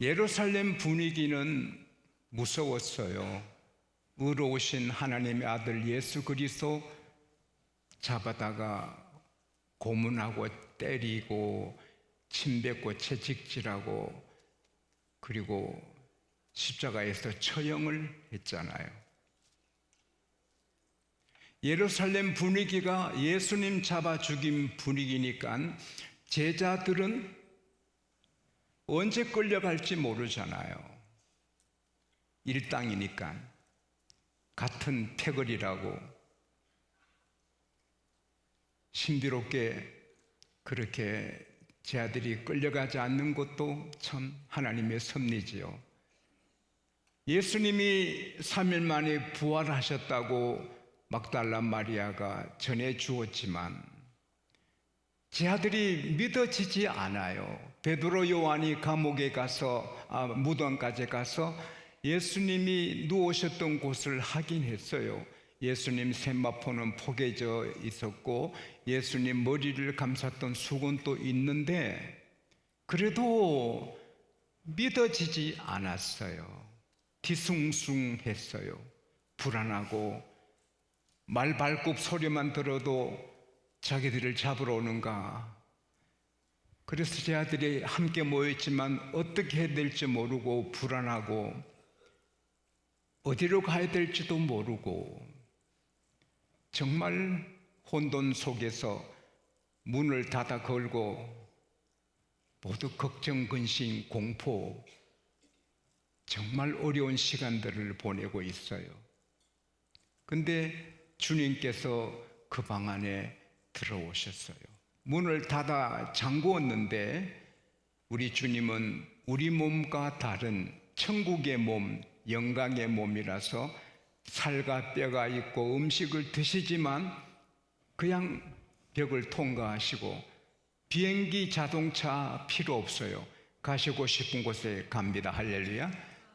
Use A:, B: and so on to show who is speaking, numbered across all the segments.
A: 예루살렘 분위기는 무서웠어요. 의로우신 하나님의 아들 예수 그리스도 잡아다가 고문하고 때리고 침뱉고 채찍질하고 그리고 십자가에서 처형을 했잖아요. 예루살렘 분위기가 예수님 잡아 죽인 분위기니까 제자들은 언제 끌려갈지 모르잖아요. 일당이니까 같은 패거리라고 신비롭게 그렇게 제 아들이 끌려가지 않는 것도 참 하나님의 섭리지요. 예수님이 3일 만에 부활하셨다고 막달라 마리아가 전해 주었지만 제 아들이 믿어지지 않아요. 베드로 요한이 감옥에 가서 무덤까지 가서 예수님이 누우셨던 곳을 확인했어요. 예수님 세마포는 포개져 있었고 예수님 머리를 감쌌던 수건도 있는데 그래도 믿어지지 않았어요. 뒤숭숭했어요. 불안하고 말발굽 소리만 들어도 자기들을 잡으러 오는가. 그래서 제 아들이 함께 모였지만 어떻게 해야 될지 모르고 불안하고 어디로 가야 될지도 모르고 정말 혼돈 속에서 문을 닫아 걸고 모두 걱정, 근심, 공포 정말 어려운 시간들을 보내고 있어요. 근데 주님께서 그 방 안에 들어오셨어요. 문을 닫아 잠그었는데 우리 주님은 우리 몸과 다른 천국의 몸, 영광의 몸이라서 살과 뼈가 있고 음식을 드시지만 그냥 벽을 통과하시고 비행기, 자동차 필요 없어요. 가시고 싶은 곳에 갑니다. 할렐루야.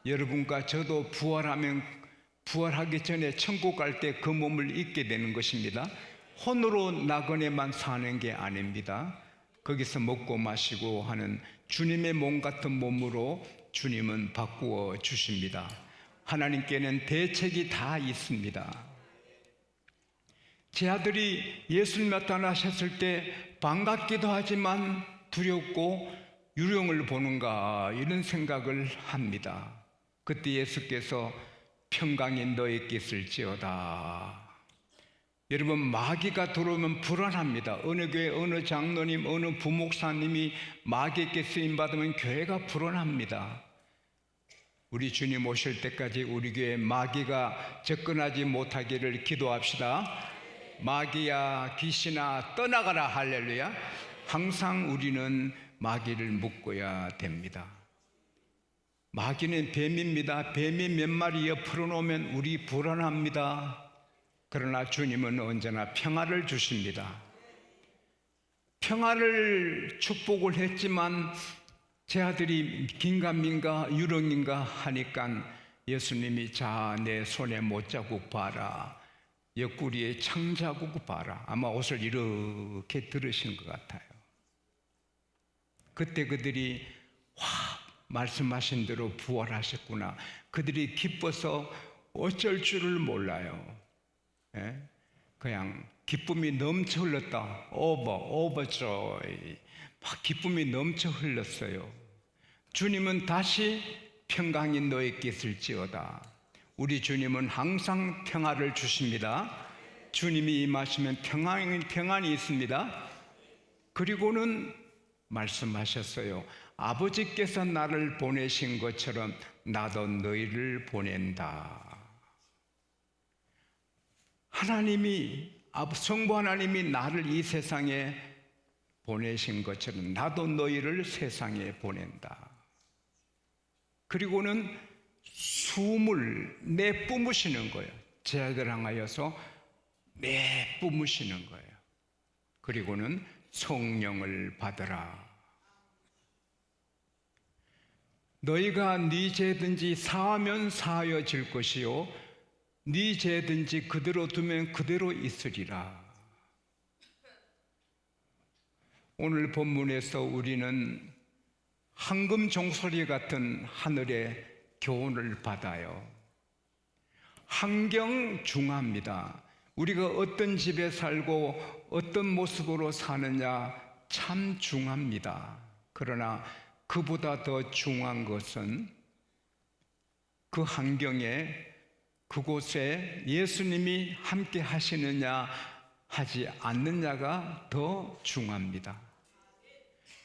A: 여러분과 저도 부활하기 전에 천국 갈 때 그 몸을 입게 되는 것입니다. 혼으로 나그네만 사는 게 아닙니다. 거기서 먹고 마시고 하는 주님의 몸 같은 몸으로 주님은 바꾸어 주십니다. 하나님께는 대책이 다 있습니다. 제 아들이 예수님 나타나셨을 때 반갑기도 하지만 두렵고 유령을 보는가 이런 생각을 합니다. 그때 예수께서 평강이 너에게 있을지어다. 여러분, 마귀가 들어오면 불안합니다. 어느 교회, 어느 장로님, 어느 부목사님이 마귀에게 쓰임받으면 교회가 불안합니다. 우리 주님 오실 때까지 우리 교회에 마귀가 접근하지 못하기를 기도합시다. 마귀야, 귀신아, 떠나가라. 할렐루야. 항상 우리는 마귀를 묶어야 됩니다. 마귀는 뱀입니다. 뱀이 몇 마리 옆으로 놓으면 우리 불안합니다. 그러나 주님은 언제나 평화를 주십니다. 평화를 축복을 했지만 제 아들이 긴가민가 유령인가 하니까 예수님이 자, 내 손에 못자국 봐라, 옆구리에 창자국 봐라. 아마 옷을 이렇게 들으신 것 같아요. 그때 그들이 말씀하신 대로 부활하셨구나. 그들이 기뻐서 어쩔 줄을 몰라요. 그냥 기쁨이 넘쳐 흘렀다. overjoy. 막 기쁨이 넘쳐 흘렀어요. 주님은 다시 평강이 너에게 있을지어다. 우리 주님은 항상 평화를 주십니다. 주님이 임하시면 평안이 있습니다. 그리고는 말씀하셨어요. 아버지께서 나를 보내신 것처럼 나도 너희를 보낸다. 성부 하나님이 나를 이 세상에 보내신 것처럼 나도 너희를 세상에 보낸다. 그리고는 숨을 내뿜으시는 거예요. 제 아들 향하여서 내뿜으시는 거예요. 그리고는 성령을 받으라. 너희가 네 죄든지 사하면 사하여질 것이요 네 죄든지 그대로 두면 그대로 있으리라. 오늘 본문에서 우리는 황금 종소리 같은 하늘의 교훈을 받아요. 환경 중요합니다. 우리가 어떤 집에 살고 어떤 모습으로 사느냐 참 중요합니다. 그러나 그보다 더 중요한 것은 그 환경에 그곳에 예수님이 함께 하시느냐 하지 않느냐가 더 중요합니다.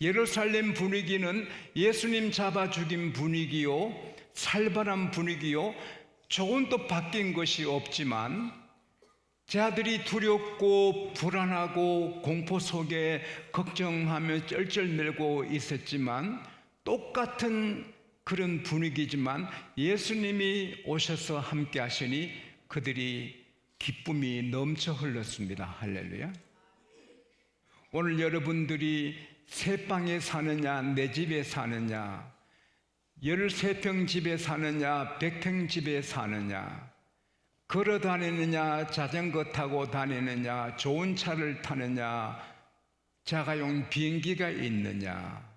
A: 예루살렘 분위기는 예수님 잡아 죽인 분위기요, 살벌한 분위기요, 조금도 바뀐 것이 없지만 제 아들이 두렵고 불안하고 공포 속에 걱정하며 쩔쩔매고 있었지만 똑같은 그런 분위기지만 예수님이 오셔서 함께 하시니 그들이 기쁨이 넘쳐 흘렀습니다. 할렐루야. 오늘 여러분들이 새 방에 사느냐 내 집에 사느냐, 13평 집에 사느냐 100평 집에 사느냐, 걸어 다니느냐 자전거 타고 다니느냐, 좋은 차를 타느냐 자가용 비행기가 있느냐,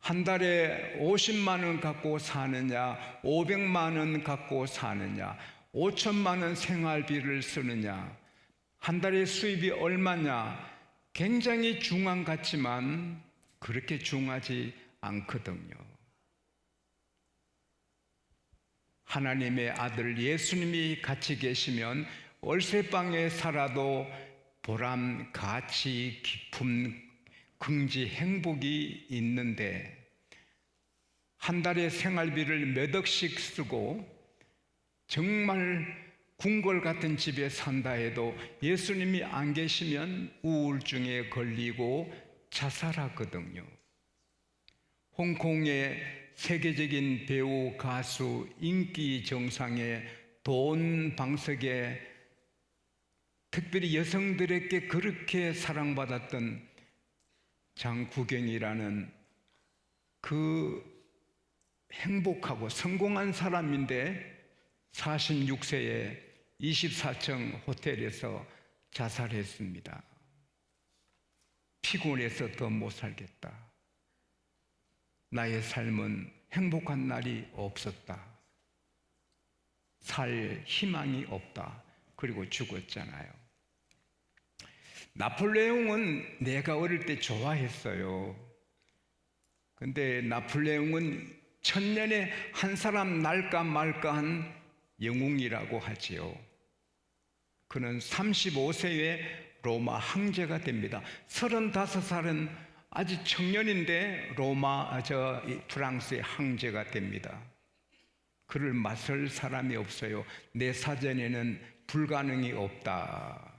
A: 한 달에 50만 원 갖고 사느냐 500만 원 갖고 사느냐, 5천만 원 생활비를 쓰느냐, 한 달에 수입이 얼마냐, 굉장히 중요한 것 같지만 그렇게 중요하지 않거든요. 하나님의 아들 예수님이 같이 계시면 월세방에 살아도 보람, 가치, 기쁨, 긍지, 행복이 있는데 한 달에 생활비를 몇 억씩 쓰고 정말 궁궐 같은 집에 산다 해도 예수님이 안 계시면 우울증에 걸리고 자살하거든요. 홍콩의 세계적인 배우, 가수, 인기 정상의 돈 방석에 특별히 여성들에게 그렇게 사랑받았던 장구경이라는 그 행복하고 성공한 사람인데 46세에 24층 호텔에서 자살했습니다. 피곤해서 더 못 살겠다. 나의 삶은 행복한 날이 없었다. 살 희망이 없다. 그리고 죽었잖아요. 나폴레옹은 내가 어릴 때 좋아했어요. 근데 나폴레옹은 천년에 한 사람 날까 말까한 영웅이라고 하지요. 그는 35세에 로마 황제가 됩니다. 35살은 아직 청년인데 프랑스의 황제가 됩니다. 그를 맞설 사람이 없어요. 내 사전에는 불가능이 없다.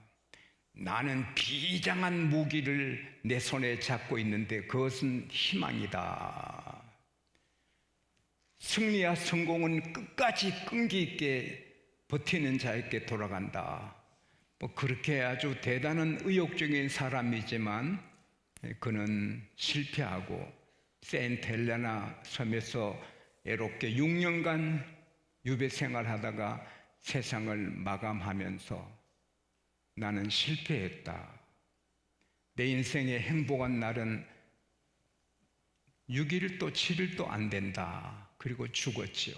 A: 나는 비장한 무기를 내 손에 잡고 있는데 그것은 희망이다. 승리와 성공은 끝까지 끈기 있게 버티는 자에게 돌아간다. 그렇게 아주 대단한 의욕적인 사람이지만 그는 실패하고 세인트 헬레나 섬에서 애롭게 6년간 유배 생활하다가 세상을 마감하면서 나는 실패했다. 내 인생의 행복한 날은 6일도 7일도 안 된다. 그리고 죽었지요.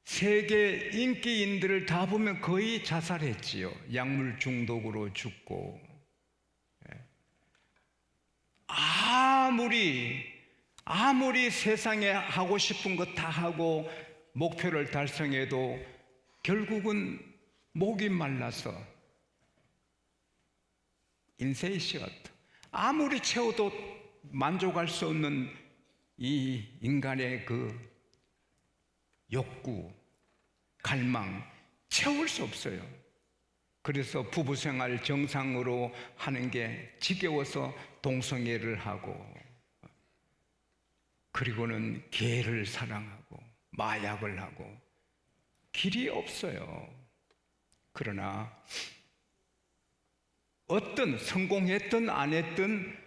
A: 세계 인기인들을 다 보면 거의 자살했지요. 약물 중독으로 죽고. 아무리 세상에 하고 싶은 거 다 하고 목표를 달성해도 결국은 목이 말라서 인세이시어트 아무리 채워도 만족할 수 없는 이 인간의 그 욕구, 갈망 채울 수 없어요. 그래서 부부생활 정상으로 하는 게 지겨워서 동성애를 하고 그리고는 개를 사랑하고 마약을 하고 길이 없어요. 그러나 어떤 성공했든 안 했든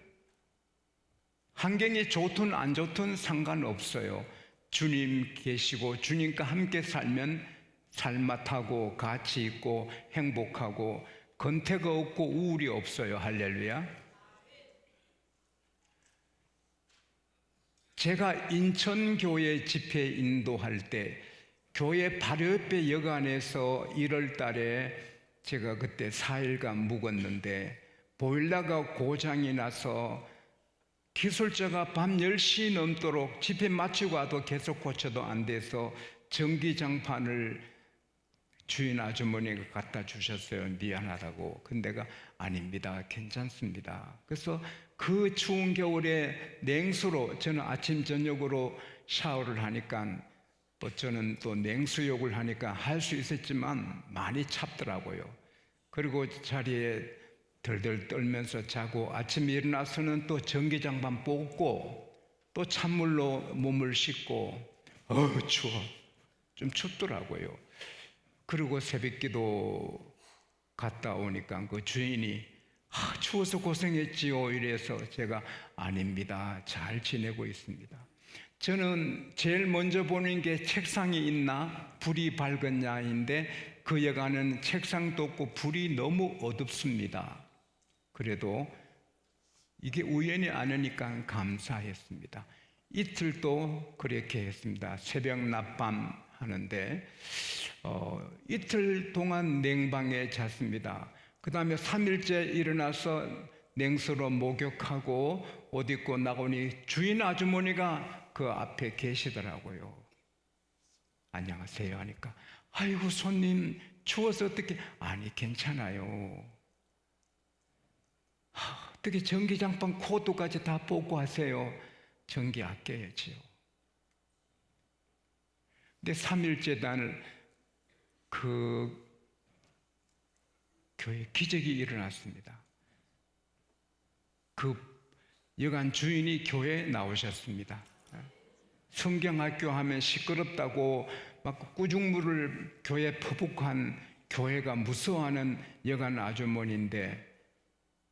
A: 환경이 좋든 안 좋든 상관없어요. 주님 계시고 주님과 함께 살면 살맛하고 가치 있고 행복하고 권태가 없고 우울이 없어요. 할렐루야. 제가 인천교회 집회 인도할 때 교회 바로 옆에 여관에서 1월 달에 제가 그때 4일간 묵었는데 보일러가 고장이 나서 기술자가 밤 10시 넘도록 집회 마치고 와도 계속 고쳐도 안 돼서 전기장판을 주인 아주머니가 갖다 주셨어요. 미안하다고. 근데 내가 아닙니다. 괜찮습니다. 그래서 그 추운 겨울에 냉수로 저는 아침 저녁으로 샤워를 하니까 또 저는 또 냉수욕을 하니까 할 수 있었지만 많이 찹더라고요. 그리고 자리에 덜덜 떨면서 자고 아침에 일어나서는 또 전기장판 뽑고 또 찬물로 몸을 씻고 추워. 좀 춥더라고요. 그리고 새벽기도 갔다 오니까 그 주인이 추워서 고생했지요 이래서 제가 아닙니다. 잘 지내고 있습니다. 저는 제일 먼저 보는 게 책상이 있나 불이 밝았냐인데 그 여간은 책상도 없고 불이 너무 어둡습니다. 그래도 이게 우연이 아니니까 감사했습니다. 이틀도 그렇게 했습니다. 새벽 낮밤 하는데 이틀 동안 냉방에 잤습니다. 그 다음에 3일째 일어나서 냉수로 목욕하고 옷 입고 나오니 주인 아주머니가 그 앞에 계시더라고요. 안녕하세요 하니까 아이고 손님 추워서 어떻게 아니 괜찮아요. 어떻게 전기장판 코드까지 다 뽑고 하세요. 전기 아껴야지요. 근데 3일째 날 그 교회 기적이 일어났습니다. 그 여간 주인이 교회에 나오셨습니다. 성경학교 하면 시끄럽다고 막 꾸중물을 교회에 퍼붓한 교회가 무서워하는 여간 아주머니인데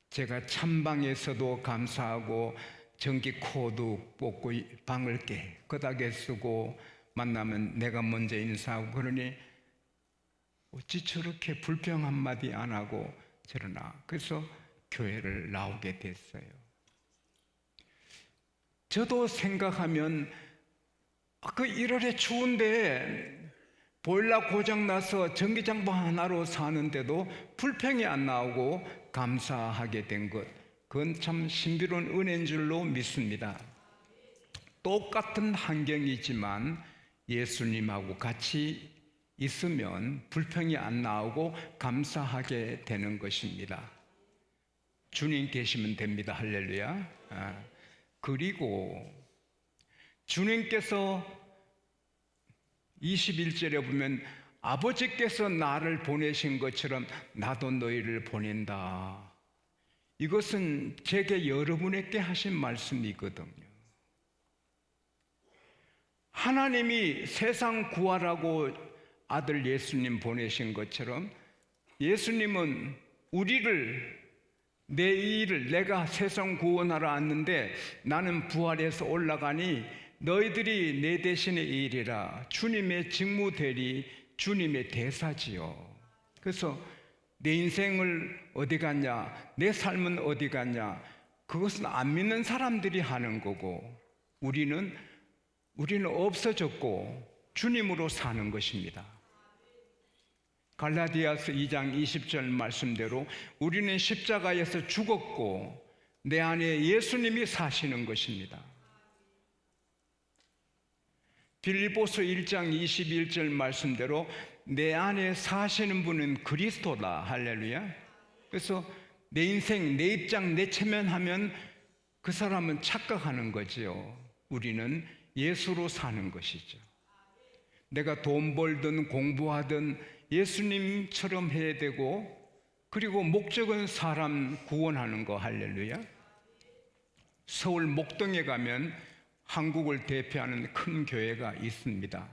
A: 제가 찬방에서도 감사하고 전기 코드 뽑고 방을 깨끗하게 쓰고 만나면 내가 먼저 인사하고 그러니 어찌 저렇게 불평 한마디 안 하고 저러나. 그래서 교회를 나오게 됐어요. 저도 생각하면 그 1월에 추운데 보일러 고장나서 전기장판 하나로 사는데도 불평이 안 나오고 감사하게 된 것, 그건 참 신비로운 은혜인 줄로 믿습니다. 똑같은 환경이지만 예수님하고 같이 있으면 불평이 안 나오고 감사하게 되는 것입니다. 주님 계시면 됩니다. 할렐루야. 그리고 주님께서 21절에 보면 아버지께서 나를 보내신 것처럼 나도 너희를 보낸다. 이것은 제게 여러분에게 하신 말씀이거든요. 하나님이 세상 구하라고 아들 예수님 보내신 것처럼 예수님은 우리를 내 일을 내가 세상 구원하러 왔는데 나는 부활해서 올라가니 너희들이 내 대신에 일이라. 주님의 직무대리, 주님의 대사지요. 그래서 내 인생을 어디 갔냐, 내 삶은 어디 갔냐, 그것은 안 믿는 사람들이 하는 거고 우리는 없어졌고 주님으로 사는 것입니다. 갈라디아서 2장 20절 말씀대로 우리는 십자가에서 죽었고 내 안에 예수님이 사시는 것입니다. 빌립보서 1장 21절 말씀대로 내 안에 사시는 분은 그리스도다. 할렐루야. 그래서 내 인생, 내 입장, 내 체면하면 그 사람은 착각하는 거지요. 우리는 예수로 사는 것이죠. 내가 돈 벌든 공부하든 예수님처럼 해야 되고, 그리고 목적은 사람 구원하는 거. 할렐루야. 서울 목동에 가면 한국을 대표하는 큰 교회가 있습니다.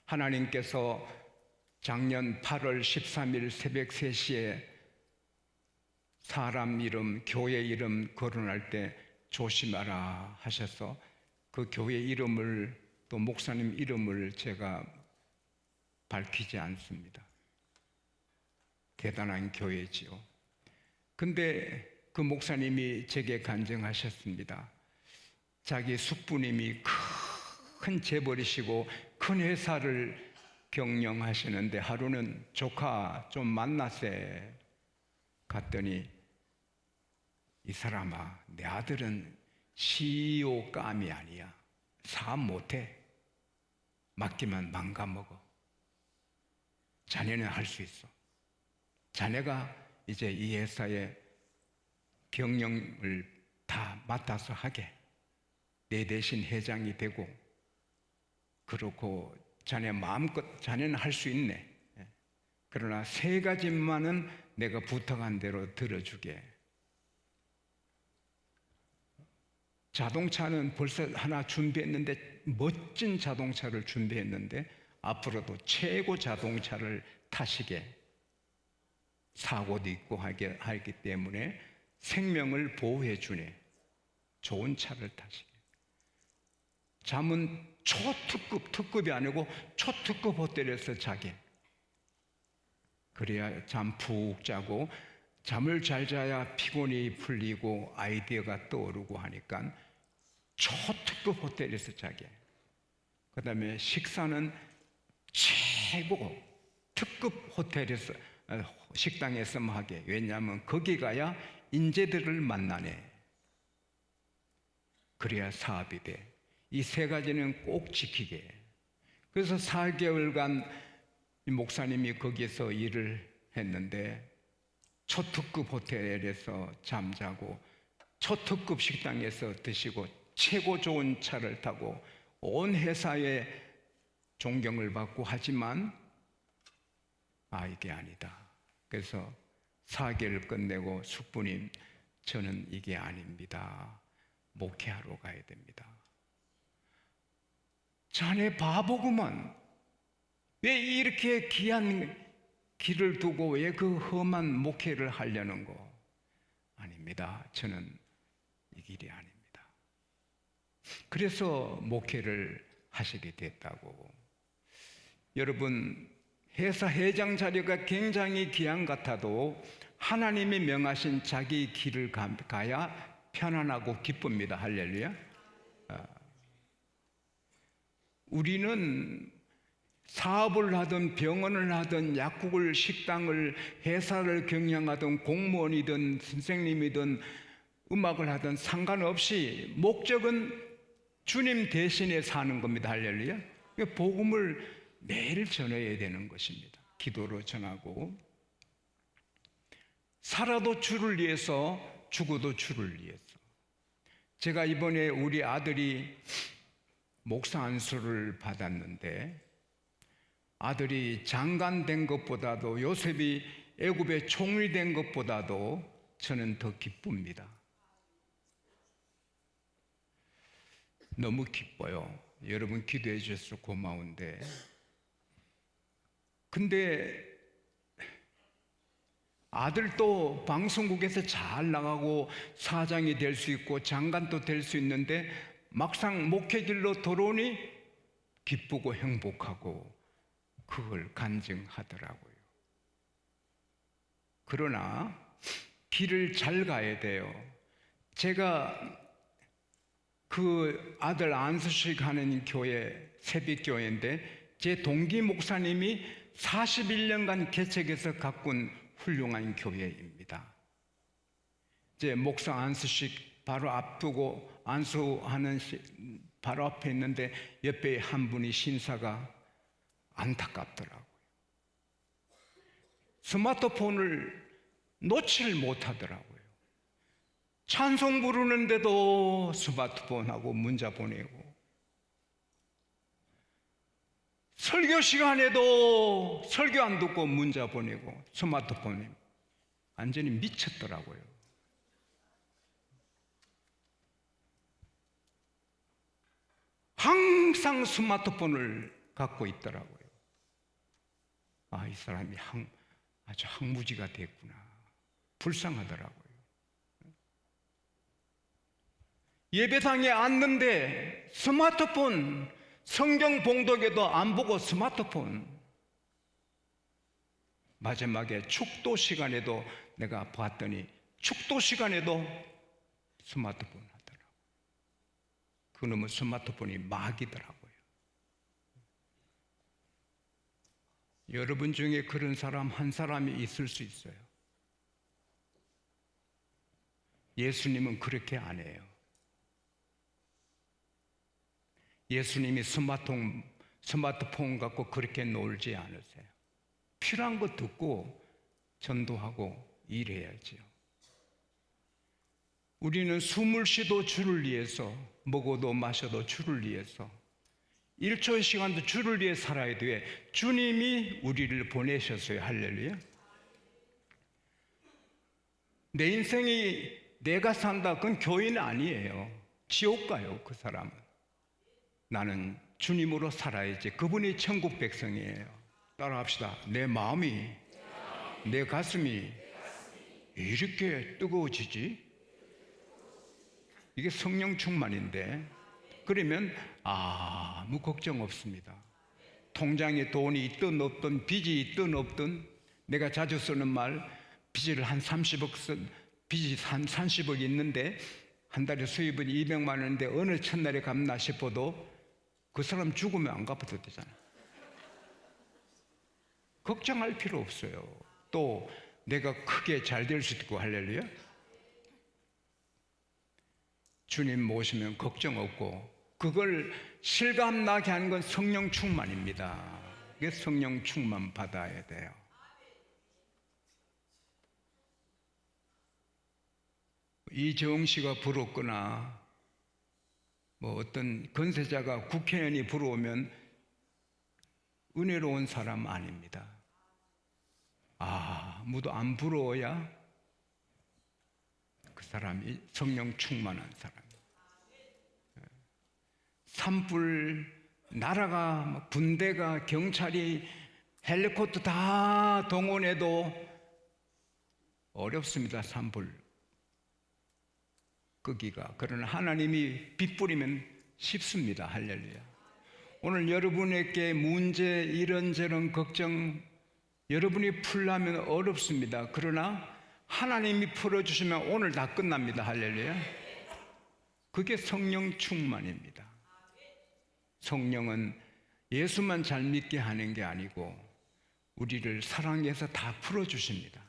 A: 하나님께서 작년 8월 13일 새벽 3시에 사람 이름, 교회 이름 거론할 때 조심하라 하셔서 그 교회 이름을 또 목사님 이름을 제가 밝히지 않습니다. 대단한 교회지요. 근데 그 목사님이 제게 간증하셨습니다. 자기 숙부님이 큰 재벌이시고 큰 회사를 경영하시는데 하루는 조카 좀 만나세 갔더니 이 사람아, 내 아들은 CEO감이 아니야. 사업 못해. 맡기면 망가먹어. 자네는 할 수 있어. 자네가 이제 이 회사의 경영을 다 맡아서 하게. 내 대신 회장이 되고, 그렇고 자네 마음껏 자네는 할 수 있네. 그러나 3가지만은 내가 부탁한 대로 들어주게. 자동차는 벌써 하나 준비했는데, 멋진 자동차를 준비했는데 앞으로도 최고 자동차를 타시게, 사고도 있고 하기 때문에 생명을 보호해 주네. 좋은 차를 타시게. 잠은 특급이 아니고 초특급 호텔에서 자게. 그래야 잠 푹 자고, 잠을 잘 자야 피곤이 풀리고 아이디어가 떠오르고 하니까 초특급 호텔에서 자게. 그 다음에 식사는 최고 특급 호텔에서, 식당에서만 하게. 왜냐하면 거기 가야 인재들을 만나네. 그래야 사업이 돼. 이 3가지는 꼭 지키게. 그래서 4개월간 이 목사님이 거기서 일을 했는데 초특급 호텔에서 잠자고 초특급 식당에서 드시고 최고 좋은 차를 타고 온 회사의 존경을 받고, 하지만 이게 아니다. 그래서 4개월 끝내고 숙부님, 저는 이게 아닙니다. 목회하러 가야 됩니다. 자네 바보구만. 왜 이렇게 귀한 길을 두고 왜 그 험한 목회를 하려는 거? 아닙니다. 저는 이 길이 아닙니다. 그래서 목회를 하시게 됐다고. 여러분, 회사 회장 자리가 굉장히 귀한 같아도 하나님이 명하신 자기 길을 가야 편안하고 기쁩니다. 할렐루야. 우리는 사업을 하든 병원을 하든 약국을, 식당을, 회사를 경영하든 공무원이든 선생님이든 음악을 하든 상관없이 목적은 주님 대신에 사는 겁니다. 할렐루야. 복음을 매일 전해야 되는 것입니다. 기도로 전하고, 살아도 주를 위해서, 죽어도 주를 위해서. 제가 이번에 우리 아들이 목사 안수를 받았는데, 아들이 장관 된 것보다도, 요셉이 애굽의 총리 된 것보다도 저는 더 기쁩니다. 너무 기뻐요. 여러분 기도해 주셔서 고마운데, 근데 아들도 방송국에서 잘 나가고 사장이 될 수 있고 장관도 될 수 있는데 막상 목회길로 들어오니 기쁘고 행복하고 그걸 간증하더라고요. 그러나 길을 잘 가야 돼요. 제가 그 아들 안수식 하는 교회, 새벽교회인데 제 동기 목사님이 41년간 개척해서 가꾼 훌륭한 교회입니다. 이제 목사 안수식 바로 앞두고 안수하는 바로 앞에 있는데 옆에 한 분이 신사가 안타깝더라고요. 스마트폰을 놓지를 못하더라고요. 찬송 부르는데도 스마트폰하고 문자 보내고, 설교 시간에도 설교 안 듣고 문자 보내고, 스마트폰에 완전히 미쳤더라고요. 항상 스마트폰을 갖고 있더라고요. 이 사람이 아주 항무지가 됐구나. 불쌍하더라고요. 예배당에 앉는데 스마트폰, 성경 봉독에도 안 보고 스마트폰. 마지막에 축도 시간에도 내가 봤더니 축도 시간에도 스마트폰 하더라고요. 그놈의 스마트폰이 막이더라고요. 여러분 중에 그런 사람 한 사람이 있을 수 있어요. 예수님은 그렇게 안 해요. 예수님이 스마트폰 갖고 그렇게 놀지 않으세요. 필요한 거 듣고 전도하고 일해야지요. 우리는 숨을 쉬도 주를 위해서, 먹어도 마셔도 주를 위해서, 1초의 시간도 주를 위해 살아야 돼. 주님이 우리를 보내셨어요. 할렐루야. 내 인생이 내가 산다, 그건 교인 아니에요. 지옥 가요, 그 사람은. 나는 주님으로 살아야지. 그분이 천국 백성이에요. 따라합시다. 내 마음이, 내 가슴이 이렇게 뜨거워지지? 이게 성령 충만인데, 그러면 아무 걱정 없습니다. 통장에 돈이 있든 없든, 빚이 있든 없든, 내가 자주 쓰는 말, 빚을 한 30억 빚이 한 30억 있는데 한 달에 수입은 200만 원인데 어느 첫날에 갚나 싶어도 그 사람 죽으면 안 갚아도 되잖아요. 걱정할 필요 없어요. 또 내가 크게 잘 될 수 있고, 할렐루야. 주님 모시면 걱정 없고, 그걸 실감나게 하는 건 성령 충만입니다. 이게 성령 충만 받아야 돼요. 이재용 씨가 부럽거나 뭐 어떤 건세자가 국회의원이 부러우면 은혜로운 사람 아닙니다. 아무도 안 부러워야 그 사람이 성령 충만한 사람이에요. 산불, 나라가, 군대가, 경찰이, 헬리콥터 다 동원해도 어렵습니다. 산불 끄기가. 그러나 하나님이 빛 뿌리면 쉽습니다. 할렐루야. 오늘 여러분에게 문제, 이런저런 걱정 여러분이 풀려면 어렵습니다. 그러나 하나님이 풀어주시면 오늘 다 끝납니다. 할렐루야. 그게 성령 충만입니다. 성령은 예수만 잘 믿게 하는 게 아니고 우리를 사랑해서 다 풀어주십니다.